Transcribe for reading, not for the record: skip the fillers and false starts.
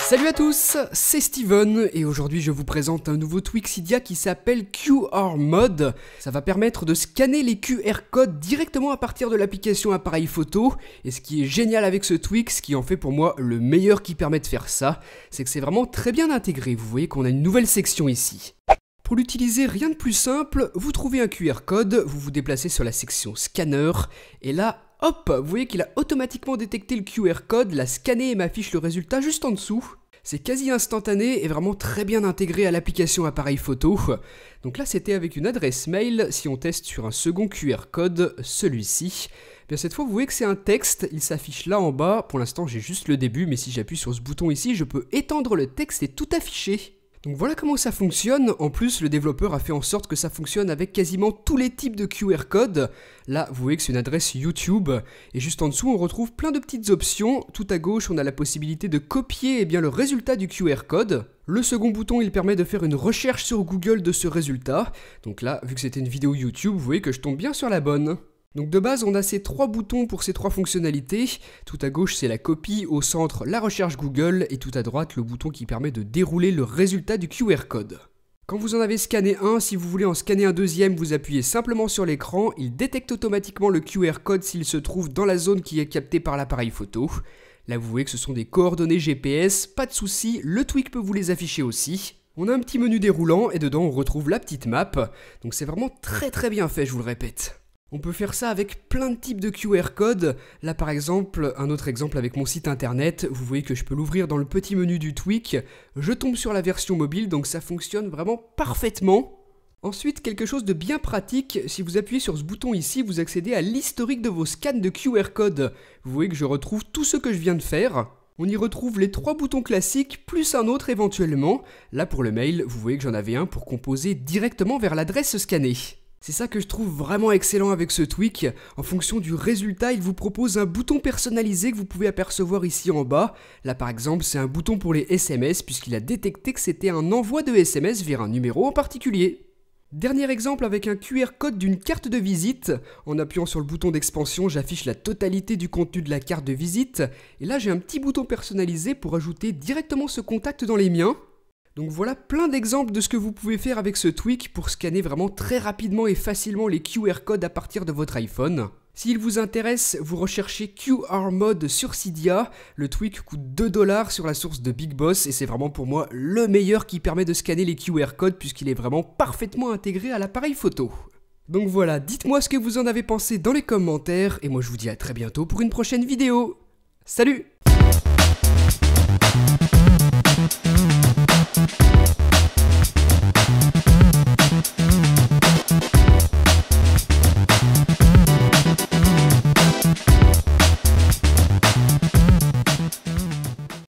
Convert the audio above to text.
Salut à tous, c'est Steven et aujourd'hui je vous présente un nouveau tweak Cydia qui s'appelle QR Mode. Ça va permettre de scanner les QR codes directement à partir de l'application appareil photo. Et ce qui est génial avec ce tweak, ce qui en fait pour moi le meilleur qui permet de faire ça, c'est que c'est vraiment très bien intégré. Vous voyez qu'on a une nouvelle section ici. Pour l'utiliser, rien de plus simple, vous trouvez un QR code, vous vous déplacez sur la section scanner et là, hop, vous voyez qu'il a automatiquement détecté le QR code, l'a scanné et m'affiche le résultat juste en dessous. C'est quasi instantané et vraiment très bien intégré à l'application appareil photo. Donc là c'était avec une adresse mail, si on teste sur un second QR code, celui-ci, bien cette fois vous voyez que c'est un texte, il s'affiche là en bas, pour l'instant j'ai juste le début, mais si j'appuie sur ce bouton ici, je peux étendre le texte et tout afficher. Donc voilà comment ça fonctionne. En plus, le développeur a fait en sorte que ça fonctionne avec quasiment tous les types de QR codes. Là, vous voyez que c'est une adresse YouTube. Et juste en dessous, on retrouve plein de petites options. Tout à gauche, on a la possibilité de copier le résultat du QR code. Le second bouton, il permet de faire une recherche sur Google de ce résultat. Donc là, vu que c'était une vidéo YouTube, vous voyez que je tombe bien sur la bonne. Donc de base, on a ces trois boutons pour ces trois fonctionnalités. Tout à gauche, c'est la copie, au centre, la recherche Google, et tout à droite, le bouton qui permet de dérouler le résultat du QR code. Quand vous en avez scanné un, si vous voulez en scanner un deuxième, vous appuyez simplement sur l'écran, il détecte automatiquement le QR code s'il se trouve dans la zone qui est captée par l'appareil photo. Là, vous voyez que ce sont des coordonnées GPS, pas de souci, le tweak peut vous les afficher aussi. On a un petit menu déroulant, et dedans, on retrouve la petite map. Donc c'est vraiment très bien fait, je vous le répète. On peut faire ça avec plein de types de QR codes. Là par exemple, un autre exemple avec mon site internet, vous voyez que je peux l'ouvrir dans le petit menu du tweak. Je tombe sur la version mobile, donc ça fonctionne vraiment parfaitement. Ensuite, quelque chose de bien pratique, si vous appuyez sur ce bouton ici, vous accédez à l'historique de vos scans de QR codes. Vous voyez que je retrouve tout ce que je viens de faire. On y retrouve les trois boutons classiques, plus un autre éventuellement. Là pour le mail, vous voyez que j'en avais un pour composer directement vers l'adresse scannée. C'est ça que je trouve vraiment excellent avec ce tweak. En fonction du résultat, il vous propose un bouton personnalisé que vous pouvez apercevoir ici en bas. Là par exemple, c'est un bouton pour les SMS puisqu'il a détecté que c'était un envoi de SMS vers un numéro en particulier. Dernier exemple avec un QR code d'une carte de visite. En appuyant sur le bouton d'expansion, j'affiche la totalité du contenu de la carte de visite. Et là, j'ai un petit bouton personnalisé pour ajouter directement ce contact dans les miens. Donc voilà plein d'exemples de ce que vous pouvez faire avec ce tweak pour scanner vraiment très rapidement et facilement les QR codes à partir de votre iPhone. S'il vous intéresse, vous recherchez QR Mode sur Cydia. Le tweak coûte 2 $ sur la source de Big Boss et c'est vraiment pour moi le meilleur qui permet de scanner les QR codes puisqu'il est vraiment parfaitement intégré à l'appareil photo. Donc voilà, dites-moi ce que vous en avez pensé dans les commentaires et moi je vous dis à très bientôt pour une prochaine vidéo. Salut!